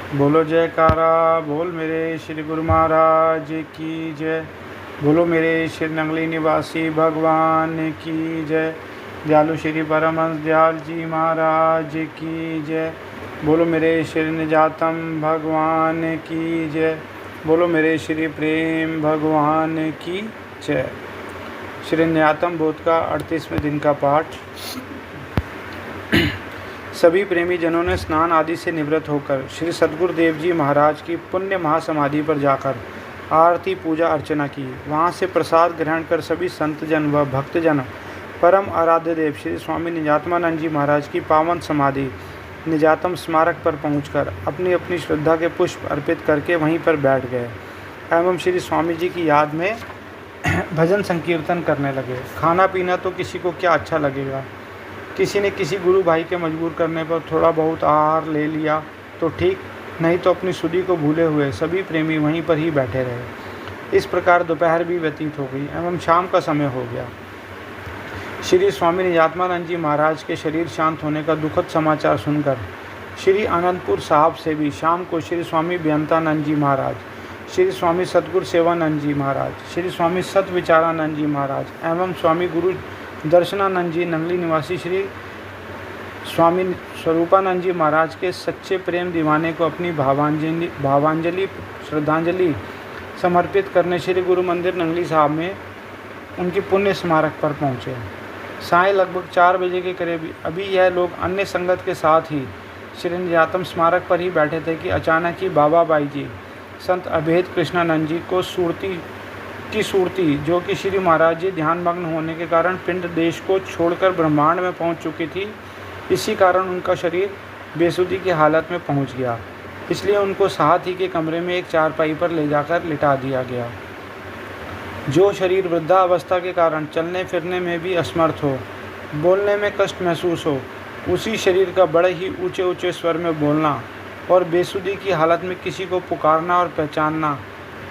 बोलो जयकारा बोल मेरे श्री गुरु महाराज की जय। बोलो मेरे श्री नंगली निवासी भगवान की जय। दयालु श्री परमहंस दयाल जी महाराज की जय। बोलो मेरे श्री निजातम भगवान की जय। बोलो मेरे श्री प्रेम भगवान की जय। श्री निजातम बोध का 38वें दिन का पाठ। सभी प्रेमी जनों ने स्नान आदि से निवृत्त होकर श्री सद्गुरुदेव जी महाराज की पुण्य महासमाधि पर जाकर आरती पूजा अर्चना की। वहाँ से प्रसाद ग्रहण कर सभी संतजन व भक्तजन परम आराध्य देव श्री स्वामी निजात्मानंद जी महाराज की पावन समाधि निजातम स्मारक पर पहुंचकर अपनी अपनी श्रद्धा के पुष्प अर्पित करके वहीं पर बैठ गए एवं श्री स्वामी जी की याद में भजन संकीर्तन करने लगे। खाना पीना तो किसी को क्या अच्छा लगेगा। किसी ने किसी गुरु भाई के मजबूर करने पर थोड़ा बहुत आहार ले लिया तो ठीक, नहीं तो अपनी सुधि को भूले हुए सभी प्रेमी वहीं पर ही बैठे रहे। इस प्रकार दोपहर भी व्यतीत हो गई एवं शाम का समय हो गया। श्री स्वामी निजात्मानंद जी महाराज के शरीर शांत होने का दुखद समाचार सुनकर श्री आनंदपुर साहब से भी शाम को श्री स्वामी बेअंतानंद जी महाराज, श्री स्वामी सतगुरु सेवानंद जी महाराज, श्री स्वामी सतविचारानंद जी महाराज एवं स्वामी गुरु दर्शनानंद जी नंगली निवासी श्री स्वामी स्वरूपानंद जी महाराज के सच्चे प्रेम दीवाने को अपनी भावांजलि श्रद्धांजलि समर्पित करने श्री गुरु मंदिर नंगली साहब में उनकी पुण्य स्मारक पर पहुँचे। साय लगभग 4 बजे के करीब अभी यह लोग अन्य संगत के साथ ही श्री निजातम स्मारक पर ही बैठे थे कि अचानक ही बाबा बाई जी संत अभेद कृष्णानंद जी को सुरती जो कि श्री महाराज जी ध्यानमग्न होने के कारण पिंड देश को छोड़कर ब्रह्मांड में पहुंच चुकी थी, इसी कारण उनका शरीर बेसुधी की हालत में पहुंच गया। इसलिए उनको साथ ही के कमरे में एक चारपाई पर ले जाकर लिटा दिया गया। जो शरीर वृद्धावस्था के कारण चलने फिरने में भी असमर्थ हो, बोलने में कष्ट महसूस हो, उसी शरीर का बड़े ही ऊंचे ऊंचे स्वर में बोलना और बेसुधी की हालत में किसी को पुकारना और पहचानना,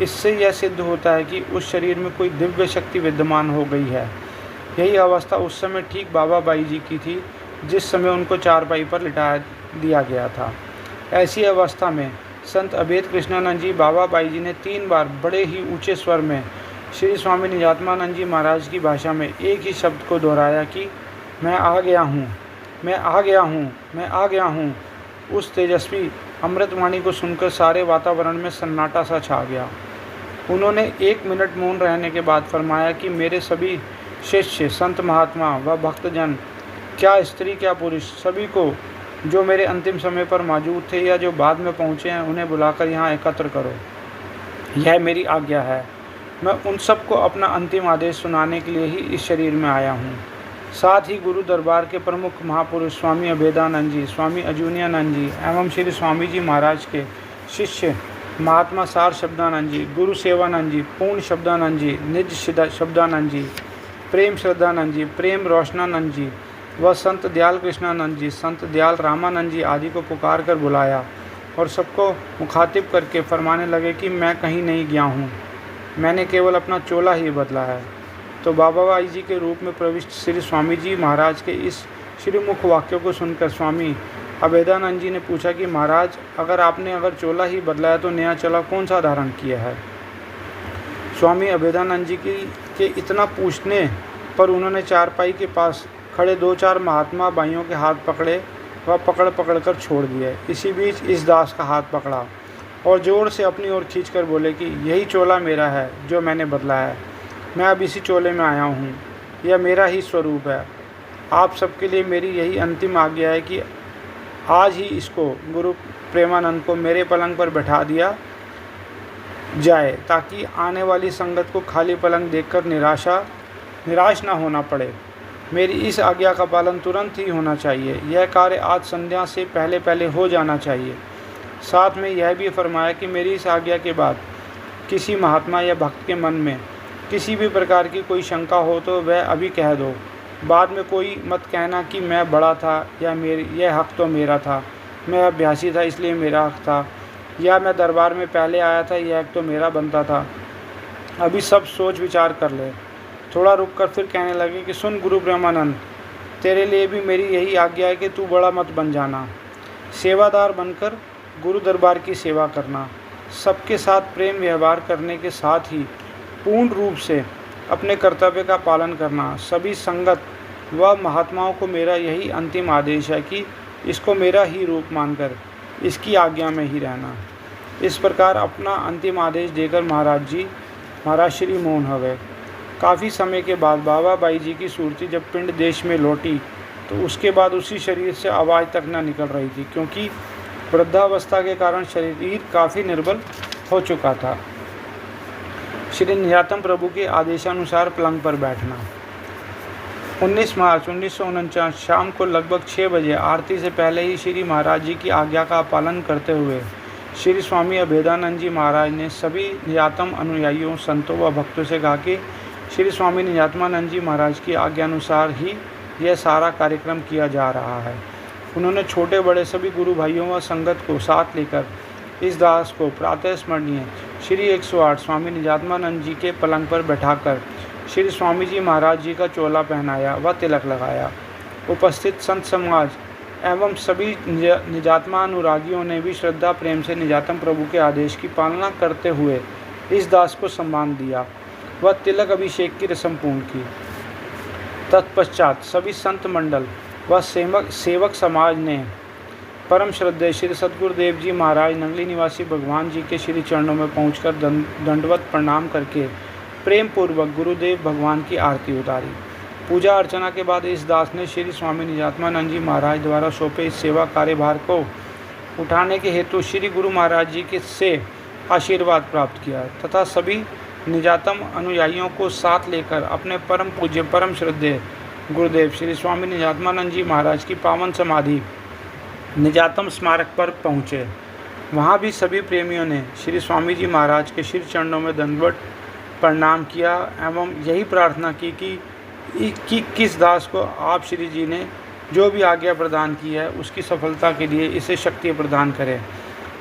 इससे यह सिद्ध होता है कि उस शरीर में कोई दिव्य शक्ति विद्यमान हो गई है। यही अवस्था उस समय ठीक बाबा बाई जी की थी, जिस समय उनको चारपाई पर लिटा दिया गया था। ऐसी अवस्था में संत अभेद कृष्णानंद जी बाबा बाई जी ने 3 बार बड़े ही ऊंचे स्वर में श्री स्वामी निजात्मानंद जी महाराज की भाषा में एक ही शब्द को दोहराया कि मैं आ गया हूँ, मैं आ गया हूँ, मैं आ गया हूँ। उस तेजस्वी अमृतवाणी को सुनकर सारे वातावरण में सन्नाटा सा छा गया। उन्होंने 1 मिनट मौन रहने के बाद फरमाया कि मेरे सभी शिष्य संत महात्मा व भक्तजन, क्या स्त्री क्या पुरुष, सभी को जो मेरे अंतिम समय पर मौजूद थे या जो बाद में पहुँचे हैं, उन्हें बुलाकर यहाँ एकत्र करो। यह मेरी आज्ञा है। मैं उन सबको अपना अंतिम आदेश सुनाने के लिए ही इस शरीर में आया हूँ। साथ ही गुरु दरबार के प्रमुख महापुरुष स्वामी अभेदानंद जी, स्वामी अजूनियानंद जी एवं श्री स्वामी जी महाराज के शिष्य महात्मा सार शब्दानंद जी, गुरु सेवानंद जी, पूर्ण शब्दानंद जी, निज शब्दानंद जी, प्रेम श्रद्धानंद जी, प्रेम रोशनानंद जी व संत दयाल कृष्णानंद जी, संत दयाल रामानंद जी आदि को पुकार कर बुलाया और सबको मुखातिब करके फरमाने लगे कि मैं कहीं नहीं गया हूँ, मैंने केवल अपना चोला ही बदला है। तो बाबा बाई जी के रूप में प्रविष्ट श्री स्वामी जी महाराज के इस श्रीमुख वाक्यों को सुनकर स्वामी अभेदानंद जी ने पूछा कि महाराज, अगर चोला ही बदला है तो नया चोला कौन सा धारण किया है। स्वामी अभेदानंद जी के इतना पूछने पर उन्होंने चारपाई के पास खड़े 2-4 महात्मा भाइयों के हाथ पकड़े व पकड़ कर छोड़ दिए। इसी बीच इस दास का हाथ पकड़ा और जोर से अपनी ओर खींचकर बोले कि यही चोला मेरा है जो मैंने बदला है। मैं अब इसी चोले में आया हूँ, यह मेरा ही स्वरूप है। आप सबके लिए मेरी यही अंतिम आज्ञा है कि आज ही इसको गुरु प्रेमानंद को मेरे पलंग पर बैठा दिया जाए, ताकि आने वाली संगत को खाली पलंग देखकर निराश ना होना पड़े। मेरी इस आज्ञा का पालन तुरंत ही होना चाहिए। यह कार्य आज संध्या से पहले हो जाना चाहिए। साथ में यह भी फरमाया कि मेरी इस आज्ञा के बाद किसी महात्मा या भक्त के मन में किसी भी प्रकार की कोई शंका हो तो वह अभी कह दो। बाद में कोई मत कहना कि मैं बड़ा था या यह हक तो मेरा था, मैं अभ्यासी था इसलिए मेरा हक था, या मैं दरबार में पहले आया था यह हक तो मेरा बनता था। अभी सब सोच विचार कर ले। थोड़ा रुक कर फिर कहने लगे कि सुन गुरु ब्रह्मानंद, तेरे लिए भी मेरी यही आज्ञा है कि तू बड़ा मत बन जाना। सेवादार बनकर गुरु दरबार की सेवा करना, सबके साथ प्रेम व्यवहार करने के साथ ही पूर्ण रूप से अपने कर्तव्य का पालन करना, सभी संगत व महात्माओं को मेरा यही अंतिम आदेश है कि इसको मेरा ही रूप मानकर इसकी आज्ञा में ही रहना। इस प्रकार अपना अंतिम आदेश देकर महाराज श्री मौन हो गए। काफ़ी समय के बाद बाबा बाई जी की सूरती जब पिंड देश में लौटी तो उसके बाद उसी शरीर से आवाज़ तक न निकल रही थी, क्योंकि वृद्धावस्था के कारण शरीर काफ़ी निर्बल हो चुका था। श्री निजातम प्रभु के आदेशानुसार पलंग पर बैठना। 19 मार्च 1949 शाम को लगभग 6 बजे आरती से पहले ही श्री महाराज जी की आज्ञा का पालन करते हुए श्री स्वामी अभेदानंद जी महाराज ने सभी निजातम अनुयायियों, संतों व भक्तों से कहा कि श्री स्वामी निजात्मानंद जी महाराज की आज्ञानुसार ही यह सारा कार्यक्रम किया जा रहा है। उन्होंने छोटे बड़े सभी गुरु भाइयों व संगत को साथ लेकर इस दास को प्रातः स्मरणीय श्री 108 स्वामी निजात्मानंद जी के पलंग पर बैठाकर श्री स्वामी जी महाराज जी का चोला पहनाया व तिलक लगाया। उपस्थित संत समाज एवं सभी निजात्मा अनुरागियों ने भी श्रद्धा प्रेम से निजातम प्रभु के आदेश की पालना करते हुए इस दास को सम्मान दिया व तिलक अभिषेक की रस्म पूर्ण की। तत्पश्चात सभी संत मंडल व सेवक समाज ने परम श्रद्धेय श्री सद्गुरुदेव जी महाराज नंगली निवासी भगवान जी के श्री चरणों में पहुंचकर दंडवत प्रणाम करके प्रेम पूर्वक गुरुदेव भगवान की आरती उतारी। पूजा अर्चना के बाद इस दास ने श्री स्वामी निजात्मानंद जी महाराज द्वारा सौंपे इस सेवा कार्यभार को उठाने के हेतु श्री गुरु महाराज जी के से आशीर्वाद प्राप्त किया तथा सभी निजातम अनुयायियों को साथ लेकर अपने परम पूज्य परम श्रद्धेय गुरुदेव श्री स्वामी निजात्मानंद जी महाराज की पावन समाधि निजातम स्मारक पर पहुँचे। वहाँ भी सभी प्रेमियों ने श्री स्वामी जी महाराज के श्री चरणों में दंडवत प्रणाम किया एवं यही प्रार्थना की कि किस दास को आप श्री जी ने जो भी आज्ञा प्रदान की है उसकी सफलता के लिए इसे शक्ति प्रदान करें,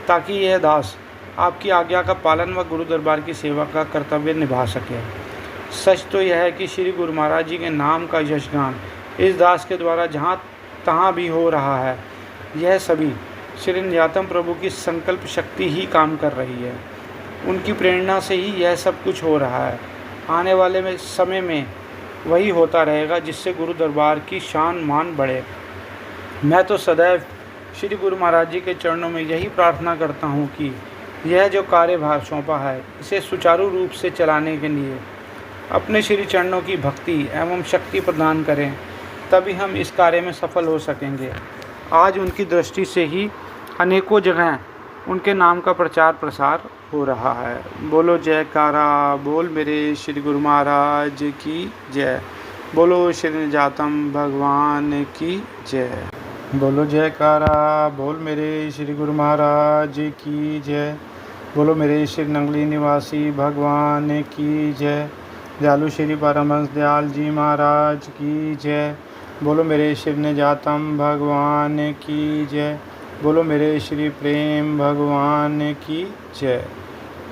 ताकि यह दास आपकी आज्ञा का पालन व गुरु दरबार की सेवा का कर्तव्य निभा सके। सच तो यह है कि श्री गुरु महाराज जी के नाम का यशगान इस दास के द्वारा जहाँ तहाँ भी हो रहा है। यह सभी श्री निजातम प्रभु की संकल्प शक्ति ही काम कर रही है। उनकी प्रेरणा से ही यह सब कुछ हो रहा है। आने वाले समय में वही होता रहेगा जिससे गुरु दरबार की शान मान बढ़े। मैं तो सदैव श्री गुरु महाराज जी के चरणों में यही प्रार्थना करता हूँ कि यह जो कार्यभार सौंपा है इसे सुचारू रूप से चलाने के लिए अपने श्री चरणों की भक्ति एवं शक्ति प्रदान करें, तभी हम इस कार्य में सफल हो सकेंगे। आज उनकी दृष्टि से ही अनेकों जगह उनके नाम का प्रचार प्रसार हो रहा है। बोलो जयकारा बोल मेरे श्री गुरु महाराज की जय। बोलो श्री निजातम भगवान की जय। बोलो जयकारा बोल मेरे श्री गुरु महाराज की जय। बोलो मेरे श्री नंगली निवासी भगवान की जय। दयालु श्री परमहंस दयाल जी महाराज की जय। बोलो मेरे श्री निजातम भगवान की जय। बोलो मेरे श्री प्रेम भगवान की जय।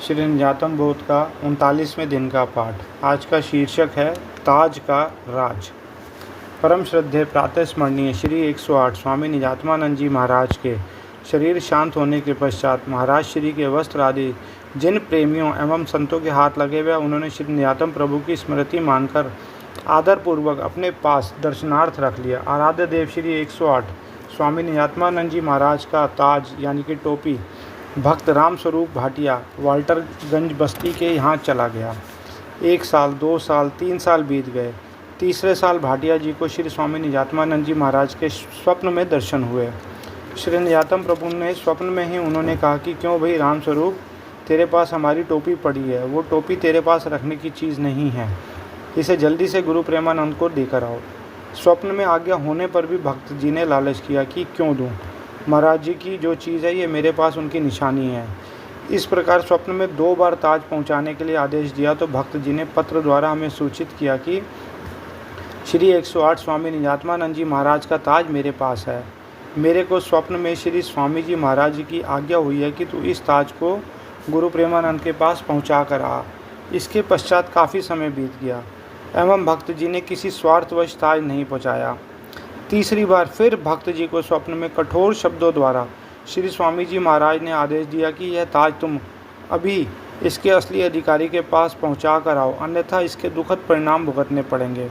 श्री निजातम बोध का 39वें दिन का पाठ। आज का शीर्षक है ताज का राज। परम श्रद्धेय प्रातः स्मरणीय श्री 108 स्वामी निजात्मानंद जी महाराज के शरीर शांत होने के पश्चात महाराज श्री के वस्त्र आदि जिन प्रेमियों एवं संतों के हाथ लगे हुए उन्होंने श्री निजातम प्रभु की स्मृति मानकर आदरपूर्वक अपने पास दर्शनार्थ रख लिया। आराध्य देव श्री 108 स्वामी निजात्मानंद जी महाराज का ताज यानी कि टोपी भक्त राम स्वरूप भाटिया वाल्टरगंज बस्ती के यहाँ चला गया। 1 साल 2 साल 3 साल बीत गए। तीसरे साल भाटिया जी को श्री स्वामी निजात्मानंद जी महाराज के स्वप्न में दर्शन हुए। श्री निजातम प्रभु ने स्वप्न में ही उन्होंने कहा कि क्यों भाई राम स्वरूप, तेरे पास हमारी टोपी पड़ी है, वो टोपी तेरे पास रखने की चीज़ नहीं है, इसे जल्दी से गुरु प्रेमानंद को देकर आओ। स्वप्न में आज्ञा होने पर भी भक्त जी ने लालच किया कि क्यों दूँ, महाराज जी की जो चीज़ है ये मेरे पास उनकी निशानी है। इस प्रकार स्वप्न में 2 बार ताज पहुंचाने के लिए आदेश दिया तो भक्त जी ने पत्र द्वारा हमें सूचित किया कि श्री 108 स्वामी निजात्मानंद जी महाराज का ताज मेरे पास है। मेरे को स्वप्न में श्री स्वामी जी महाराज जी की आज्ञा हुई है कि तू इस ताज को गुरु प्रेमानंद के पास पहुंचा कर आ। इसके पश्चात काफ़ी समय बीत गया एवं भक्त जी ने किसी स्वार्थवश ताज नहीं पहुँचाया। तीसरी बार फिर भक्त जी को स्वप्न में कठोर शब्दों द्वारा श्री स्वामी जी महाराज ने आदेश दिया कि यह ताज तुम अभी इसके असली अधिकारी के पास पहुंचा कर आओ, अन्यथा इसके दुखद परिणाम भुगतने पड़ेंगे।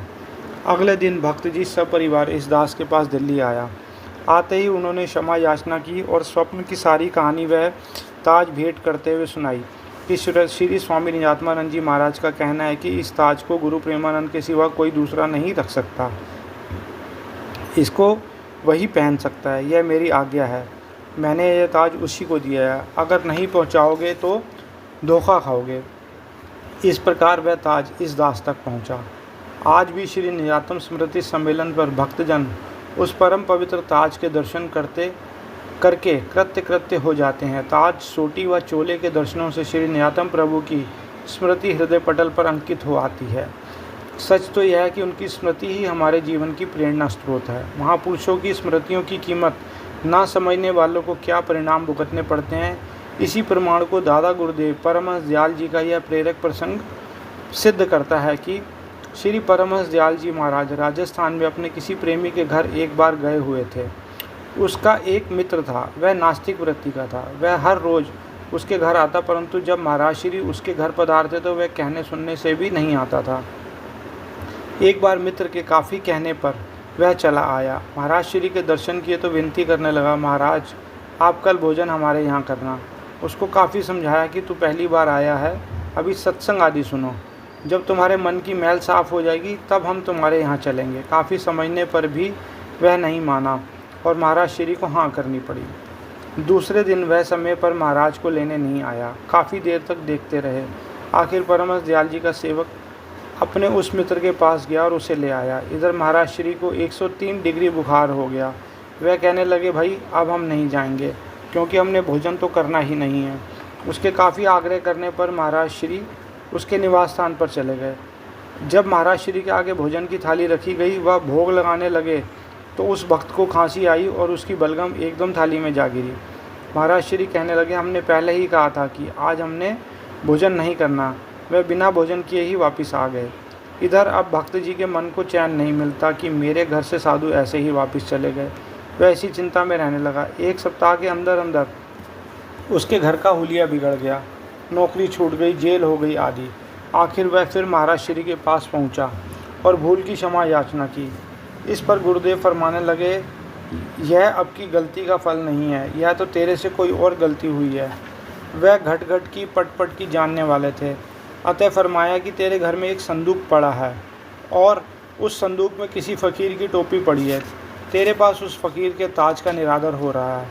अगले दिन भक्त जी सपरिवार इस दास के पास दिल्ली आया। आते ही उन्होंने क्षमा याचना की और स्वप्न की सारी कहानी वह ताज भेंट करते हुए सुनाई कि श्री स्वामी निजात्मानंद जी महाराज का कहना है कि इस ताज को गुरु प्रेमानंद के सिवा कोई दूसरा नहीं रख सकता, इसको वही पहन सकता है, यह मेरी आज्ञा है। मैंने यह ताज उसी को दिया है, अगर नहीं पहुंचाओगे तो धोखा खाओगे। इस प्रकार वह ताज इस दास तक पहुंचा। आज भी श्री निजातम स्मृति सम्मेलन पर भक्तजन उस परम पवित्र ताज के दर्शन करके कृत्य कृत्य हो जाते हैं। ताज, सोटी व चोले के दर्शनों से श्री निजातम प्रभु की स्मृति हृदय पटल पर अंकित हो आती है। सच तो यह है कि उनकी स्मृति ही हमारे जीवन की प्रेरणा स्रोत है। महापुरुषों की स्मृतियों की कीमत ना समझने वालों को क्या परिणाम भुगतने पड़ते हैं, इसी प्रमाण को दादा गुरुदेव परमहंस दयाल जी का यह प्रेरक प्रसंग सिद्ध करता है कि श्री परमहंस दयाल जी महाराज राजस्थान में अपने किसी प्रेमी के घर एक बार गए हुए थे। उसका एक मित्र था, वह नास्तिक वृत्ति का था। वह हर रोज़ उसके घर आता, परंतु जब महाराज श्री उसके घर पधारते तो वह कहने सुनने से भी नहीं आता था। एक बार मित्र के काफ़ी कहने पर वह चला आया। महाराज श्री के दर्शन किए तो विनती करने लगा, महाराज आप कल भोजन हमारे यहाँ करना। उसको काफ़ी समझाया कि तू पहली बार आया है, अभी सत्संग आदि सुनो, जब तुम्हारे मन की मैल साफ़ हो जाएगी तब हम तुम्हारे यहाँ चलेंगे। काफ़ी समझने पर भी वह नहीं माना और महाराज श्री को हाँ करनी पड़ी। दूसरे दिन वह समय पर महाराज को लेने नहीं आया। काफ़ी देर तक देखते रहे। आखिर परमहंस दयाल जी का सेवक अपने उस मित्र के पास गया और उसे ले आया। इधर महाराज श्री को 103 डिग्री बुखार हो गया। वह कहने लगे, भाई अब हम नहीं जाएंगे क्योंकि हमने भोजन तो करना ही नहीं है। उसके काफ़ी आग्रह करने पर महाराज श्री उसके निवास स्थान पर चले गए। जब महाराज श्री के आगे भोजन की थाली रखी गई, वह भोग लगाने लगे तो उस भक्त को खांसी आई और उसकी बलगम एकदम थाली में जा गिरी। महाराज श्री कहने लगे, हमने पहले ही कहा था कि आज हमने भोजन नहीं करना। वह बिना भोजन किए ही वापस आ गए। इधर अब भक्त जी के मन को चैन नहीं मिलता कि मेरे घर से साधु ऐसे ही वापस चले गए। वह ऐसी चिंता में रहने लगा। एक सप्ताह के अंदर अंदर उसके घर का हुलिया बिगड़ गया, नौकरी छूट गई, जेल हो गई आदि। आखिर वह फिर महाराज श्री के पास पहुंचा और भूल की क्षमा याचना की। इस पर गुरुदेव फरमाने लगे, यह अब की गलती का फल नहीं है, यह तो तेरे से कोई और गलती हुई है। वह घट घट की पट पट की जानने वाले थे। अतः फरमाया कि तेरे घर में एक संदूक पड़ा है और उस संदूक में किसी फ़कीर की टोपी पड़ी है। तेरे पास उस फ़कीर के ताज का निरादर हो रहा है,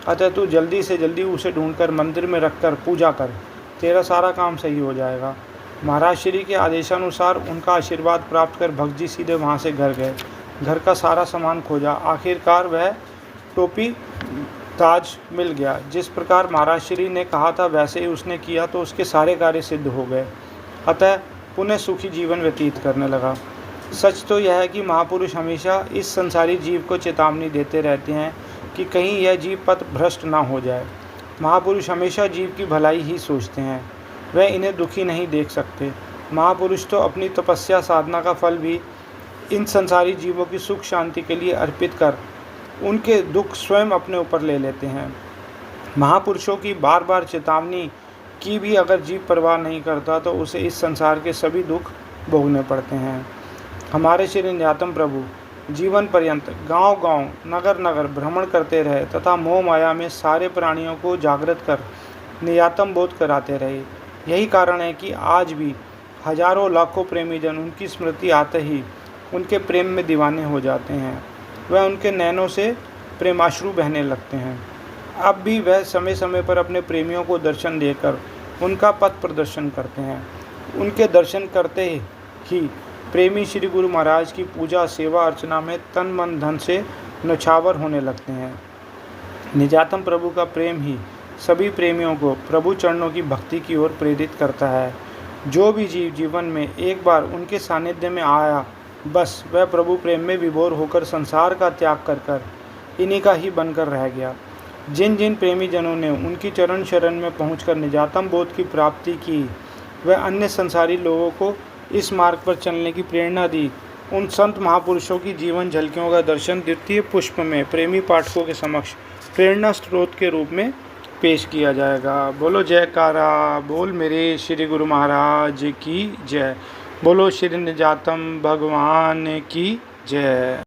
अतः तू जल्दी से जल्दी उसे ढूंढकर मंदिर में रखकर पूजा कर, तेरा सारा काम सही हो जाएगा। महाराज श्री के आदेशानुसार उनका आशीर्वाद प्राप्त कर भक्त जी सीधे वहाँ से घर गए। घर का सारा सामान खोजा, आखिरकार वह टोपी ताज मिल गया। जिस प्रकार महाराज श्री ने कहा था वैसे ही उसने किया तो उसके सारे कार्य सिद्ध हो गए। अतः पुनः सुखी जीवन व्यतीत करने लगा। सच तो यह है कि महापुरुष हमेशा इस संसारी जीव को चेतावनी देते रहते हैं कि कहीं यह जीव पथ भ्रष्ट ना हो जाए। महापुरुष हमेशा जीव की भलाई ही सोचते हैं, वह इन्हें दुखी नहीं देख सकते। महापुरुष तो अपनी तपस्या साधना का फल भी इन संसारी जीवों की सुख शांति के लिए अर्पित कर उनके दुख स्वयं अपने ऊपर ले लेते हैं। महापुरुषों की बार बार चेतावनी की भी अगर जीव परवाह नहीं करता तो उसे इस संसार के सभी दुख भोगने पड़ते हैं। हमारे श्री निजातम प्रभु जीवन पर्यंत गांव-गांव, नगर-नगर भ्रमण करते रहे तथा मोह माया में सारे प्राणियों को जागृत कर निजातम बोध कराते रहे। यही कारण है कि आज भी हजारों लाखों प्रेमी जन उनकी स्मृति आते ही उनके प्रेम में दीवाने हो जाते हैं। वह उनके नैनों से प्रेमाश्रु बहने लगते हैं। अब भी वह समय समय पर अपने प्रेमियों को दर्शन देकर उनका पथ प्रदर्शन करते हैं। उनके दर्शन करते ही प्रेमी श्री गुरु महाराज की पूजा सेवा अर्चना में तन मन धन से नौछावर होने लगते हैं। निजातम प्रभु का प्रेम ही सभी प्रेमियों को प्रभु चरणों की भक्ति की ओर प्रेरित करता है। जो भी जीव जीवन में एक बार उनके सानिध्य में आया, बस वह प्रभु प्रेम में विभोर होकर संसार का त्याग कर कर इन्हीं का ही बनकर रह गया। जिन जिन प्रेमी जनों ने उनकी चरण शरण में पहुंचकर निजातम बोध की प्राप्ति की, वह अन्य संसारी लोगों को इस मार्ग पर चलने की प्रेरणा दी। उन संत महापुरुषों की जीवन झलकियों का दर्शन द्वितीय पुष्प में प्रेमी पाठकों के समक्ष प्रेरणा स्रोत के रूप में पेश किया जाएगा। बोलो जयकारा, बोल मेरे श्री गुरु महाराज की जय। बोलो श्री निजातम भगवान की जय।